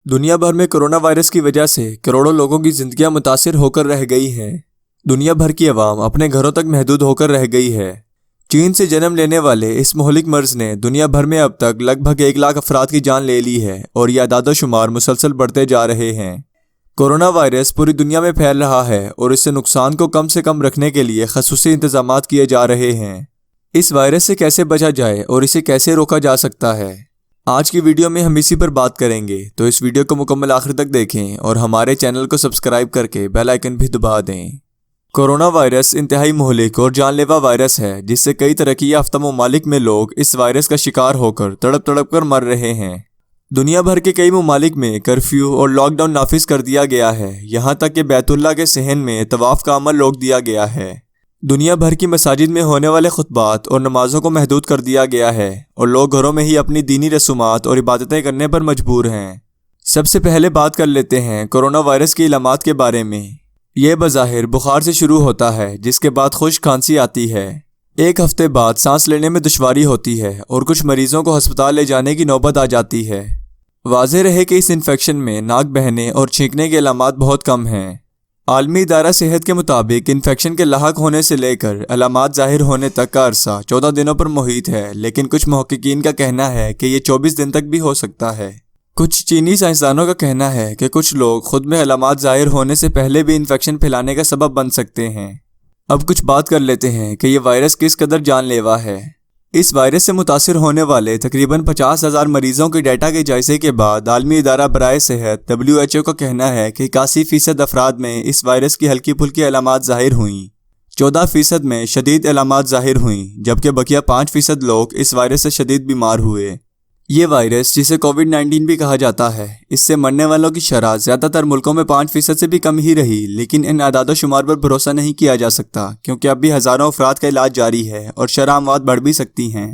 دنیا بھر میں کرونا وائرس کی وجہ سے کروڑوں لوگوں کی زندگیاں متاثر ہو کر رہ گئی ہیں۔ دنیا بھر کی عوام اپنے گھروں تک محدود ہو کر رہ گئی ہے۔ چین سے جنم لینے والے اس مہلک مرض نے دنیا بھر میں اب تک لگ بھگ 1 لاکھ افراد کی جان لے لی ہے اور یہ اعداد و شمار مسلسل بڑھتے جا رہے ہیں۔ کرونا وائرس پوری دنیا میں پھیل رہا ہے اور اس سے نقصان کو کم سے کم رکھنے کے لیے خصوصی انتظامات کیے جا رہے ہیں۔ اس وائرس سے کیسے بچا جائے اور اسے کیسے روکا جا سکتا ہے، آج کی ویڈیو میں ہم اسی پر بات کریں گے، تو اس ویڈیو کو مکمل آخر تک دیکھیں اور ہمارے چینل کو سبسکرائب کر کے بیل آئیکن بھی دبا دیں۔ کرونا وائرس انتہائی مہلک اور جان لیوا وائرس ہے جس سے کئی ترقی یافتہ ممالک میں لوگ اس وائرس کا شکار ہو کر تڑپ تڑپ کر مر رہے ہیں۔ دنیا بھر کے کئی ممالک میں کرفیو اور لاک ڈاؤن نافذ کر دیا گیا ہے، یہاں تک کہ بیت اللہ کے صحن میں طواف کا عمل روک دیا گیا ہے۔ دنیا بھر کی مساجد میں ہونے والے خطبات اور نمازوں کو محدود کر دیا گیا ہے اور لوگ گھروں میں ہی اپنی دینی رسومات اور عبادتیں کرنے پر مجبور ہیں۔ سب سے پہلے بات کر لیتے ہیں کرونا وائرس کی علامات کے بارے میں۔ یہ بظاہر بخار سے شروع ہوتا ہے، جس کے بعد خشک کھانسی آتی ہے۔ 1 ہفتے بعد سانس لینے میں دشواری ہوتی ہے اور کچھ مریضوں کو ہسپتال لے جانے کی نوبت آ جاتی ہے۔ واضح رہے کہ اس انفیکشن میں ناک بہنے اور چھینکنے کے علامات بہت کم ہیں۔ عالمی ادارہ صحت کے مطابق انفیکشن کے لاحق ہونے سے لے کر علامات ظاہر ہونے تک کا عرصہ 14 دنوں پر محیط ہے، لیکن کچھ محققین کا کہنا ہے کہ یہ 24 دن تک بھی ہو سکتا ہے۔ کچھ چینی سائنسدانوں کا کہنا ہے کہ کچھ لوگ خود میں علامات ظاہر ہونے سے پہلے بھی انفیکشن پھیلانے کا سبب بن سکتے ہیں۔ اب کچھ بات کر لیتے ہیں کہ یہ وائرس کس قدر جان لیوا ہے۔ اس وائرس سے متاثر ہونے والے تقریباً 50,000 مریضوں کے ڈیٹا کے جائزے کے بعد عالمی ادارہ برائے صحت WHO کا کہنا ہے کہ 81% افراد میں اس وائرس کی ہلکی پھلکی علامات ظاہر ہوئیں، 14% میں شدید علامات ظاہر ہوئیں، جبکہ بقیہ 5% لوگ اس وائرس سے شدید بیمار ہوئے۔ یہ وائرس، جسے کووڈ-19 بھی کہا جاتا ہے، اس سے مرنے والوں کی شرح زیادہ تر ملکوں میں 5% سے بھی کم ہی رہی، لیکن ان اعداد و شمار پر بھروسہ نہیں کیا جا سکتا کیونکہ اب بھی ہزاروں افراد کا علاج جاری ہے اور شرح اموات بڑھ بھی سکتی ہیں۔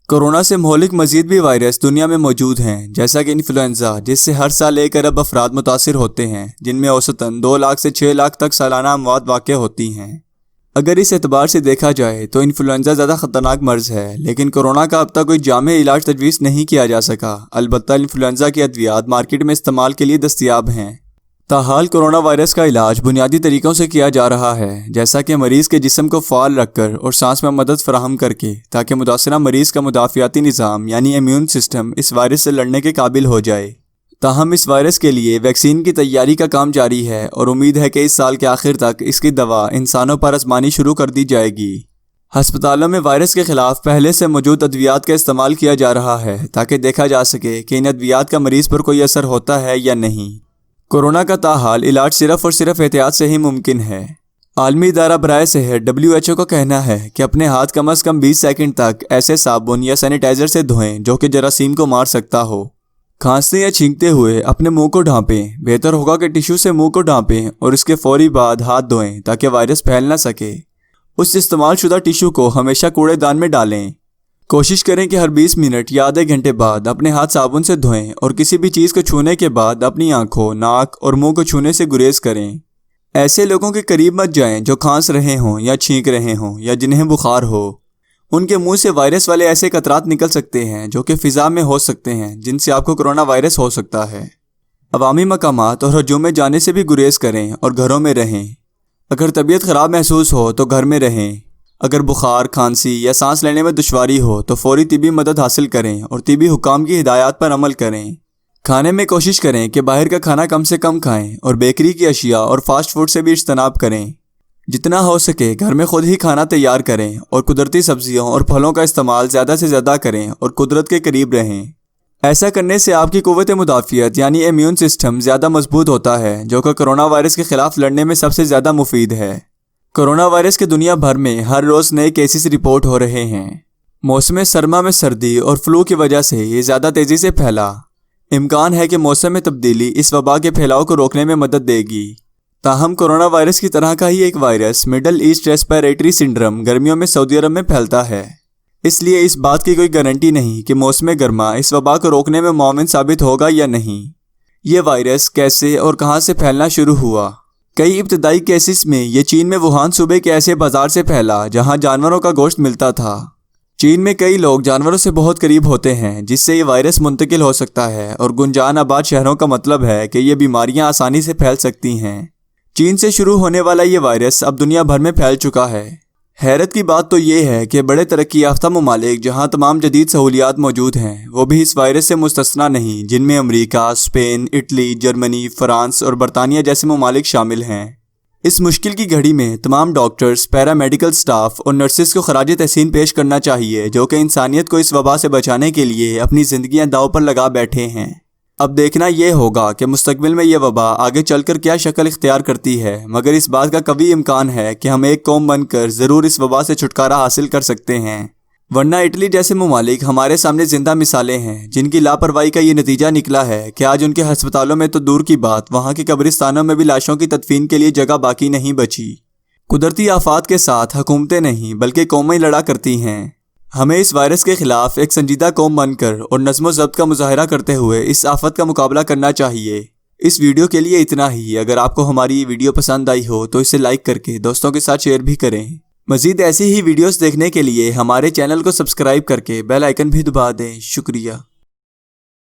کورونا سے مہلک مزید بھی وائرس دنیا میں موجود ہیں، جیسا کہ انفلوئنزا، جس سے ہر سال 1 ارب افراد متاثر ہوتے ہیں، جن میں اوسطاً 2 لاکھ سے 6 لاکھ تک سالانہ اموات واقع ہوتی ہیں۔ اگر اس اعتبار سے دیکھا جائے تو انفلوئنزا زیادہ خطرناک مرض ہے، لیکن کورونا کا اب تک کوئی جامع علاج تجویز نہیں کیا جا سکا۔ البتہ انفلوئنزا کی ادویات مارکیٹ میں استعمال کے لیے دستیاب ہیں۔ تاحال کورونا وائرس کا علاج بنیادی طریقوں سے کیا جا رہا ہے، جیسا کہ مریض کے جسم کو فعال رکھ کر اور سانس میں مدد فراہم کر کے، تاکہ متاثرہ مریض کا مدافعاتی نظام یعنی امیون سسٹم اس وائرس سے لڑنے کے قابل ہو جائے۔ تاہم اس وائرس کے لیے ویکسین کی تیاری کا کام جاری ہے اور امید ہے کہ اس سال کے آخر تک اس کی دوا انسانوں پر آزمانی شروع کر دی جائے گی۔ ہسپتالوں میں وائرس کے خلاف پہلے سے موجود ادویات کا استعمال کیا جا رہا ہے تاکہ دیکھا جا سکے کہ ان ادویات کا مریض پر کوئی اثر ہوتا ہے یا نہیں۔ کورونا کا تاحال علاج صرف اور صرف احتیاط سے ہی ممکن ہے۔ عالمی ادارہ برائے صحت WHO کا کہنا ہے کہ اپنے ہاتھ کم از کم 20 سیکنڈ تک ایسے صابن یا سینیٹائزر سے دھوئیں جو کہ جراثیم کو مار سکتا ہو۔ کھانستے یا چھینکتے ہوئے اپنے منہ کو ڈھانپیں، بہتر ہوگا کہ ٹشو سے منہ کو ڈھانپیں اور اس کے فوری بعد ہاتھ دھوئیں تاکہ وائرس پھیل نہ سکے۔ اس استعمال شدہ ٹشو کو ہمیشہ کوڑے دان میں ڈالیں۔ کوشش کریں کہ ہر 20 منٹ یا آدھے گھنٹے بعد اپنے ہاتھ صابن سے دھوئیں اور کسی بھی چیز کو چھونے کے بعد اپنی آنکھوں، ناک اور منہ کو چھونے سے گریز کریں۔ ایسے لوگوں کے قریب مت جائیں جو کھانس رہے ہوں یا چھینک رہے ہوں یا جنہیں بخار ہو۔ ان کے منہ سے وائرس والے ایسے قطرات نکل سکتے ہیں جو کہ فضا میں ہو سکتے ہیں، جن سے آپ کو کرونا وائرس ہو سکتا ہے۔ عوامی مقامات اور ہجوم میں جانے سے بھی گریز کریں اور گھروں میں رہیں۔ اگر طبیعت خراب محسوس ہو تو گھر میں رہیں۔ اگر بخار، کھانسی یا سانس لینے میں دشواری ہو تو فوری طبی مدد حاصل کریں اور طبی حکام کی ہدایات پر عمل کریں۔ کھانے میں کوشش کریں کہ باہر کا کھانا کم سے کم کھائیں اور بیکری کی اشیاء اور فاسٹ فوڈ سے بھی اجتناب کریں۔ جتنا ہو سکے گھر میں خود ہی کھانا تیار کریں اور قدرتی سبزیوں اور پھلوں کا استعمال زیادہ سے زیادہ کریں اور قدرت کے قریب رہیں۔ ایسا کرنے سے آپ کی قوت مدافعت یعنی امیون سسٹم زیادہ مضبوط ہوتا ہے، جو کہ کرونا وائرس کے خلاف لڑنے میں سب سے زیادہ مفید ہے۔ کرونا وائرس کے دنیا بھر میں ہر روز نئے کیسز رپورٹ ہو رہے ہیں۔ موسم سرما میں سردی اور فلو کی وجہ سے یہ زیادہ تیزی سے پھیلا۔ امکان ہے کہ موسم میں تبدیلی اس وبا کے پھیلاؤ کو روکنے میں مدد دے گی۔ تاہم کورونا وائرس کی طرح کا ہی ایک virus middle east respiratory syndrome گرمیوں میں سعودی عرب میں پھیلتا ہے۔ اس لیے اس بات کی کوئی گارنٹی نہیں کہ موسم گرما اس وبا کو روکنے میں معاون ثابت ہوگا یا نہیں۔ یہ وائرس کیسے اور کہاں سے پھیلنا شروع ہوا؟ کئی ابتدائی کیسز میں یہ چین میں ووہان صوبے کے ایسے بازار سے پھیلا جہاں جانوروں کا گوشت ملتا تھا۔ چین میں کئی لوگ جانوروں سے بہت قریب ہوتے ہیں جس سے یہ وائرس منتقل ہو سکتا ہے، اور گنجان آباد شہروں کا مطلب ہے کہ یہ بیماریاں آسانی سے پھیل سکتی ہیں۔ چین سے شروع ہونے والا یہ وائرس اب دنیا بھر میں پھیل چکا ہے۔ حیرت کی بات تو یہ ہے کہ بڑے ترقی یافتہ ممالک جہاں تمام جدید سہولیات موجود ہیں وہ بھی اس وائرس سے مستثنیٰ نہیں، جن میں امریکہ، اسپین، اٹلی، جرمنی، فرانس اور برطانیہ جیسے ممالک شامل ہیں۔ اس مشکل کی گھڑی میں تمام ڈاکٹرز، پیرا میڈیکل سٹاف اور نرسز کو خراج تحسین پیش کرنا چاہیے جو کہ انسانیت کو اس وبا سے بچانے کے لیے اپنی زندگیاں داؤ پر لگا بیٹھے ہیں۔ اب دیکھنا یہ ہوگا کہ مستقبل میں یہ وبا آگے چل کر کیا شکل اختیار کرتی ہے، مگر اس بات کا قوی امکان ہے کہ ہم ایک قوم بن کر ضرور اس وبا سے چھٹکارا حاصل کر سکتے ہیں، ورنہ اٹلی جیسے ممالک ہمارے سامنے زندہ مثالیں ہیں جن کی لاپرواہی کا یہ نتیجہ نکلا ہے کہ آج ان کے ہسپتالوں میں تو دور کی بات، وہاں کے قبرستانوں میں بھی لاشوں کی تدفین کے لیے جگہ باقی نہیں بچی۔ قدرتی آفات کے ساتھ حکومتیں نہیں بلکہ قومیں لڑا کرتی ہیں۔ ہمیں اس وائرس کے خلاف ایک سنجیدہ قوم بن کر اور نظم و ضبط کا مظاہرہ کرتے ہوئے اس آفت کا مقابلہ کرنا چاہیے۔ اس ویڈیو کے لیے اتنا ہی۔ اگر آپ کو ہماری ویڈیو پسند آئی ہو تو اسے لائک کر کے دوستوں کے ساتھ شیئر بھی کریں۔ مزید ایسی ہی ویڈیوز دیکھنے کے لیے ہمارے چینل کو سبسکرائب کر کے بیل آئیکن بھی دبا دیں۔ شکریہ۔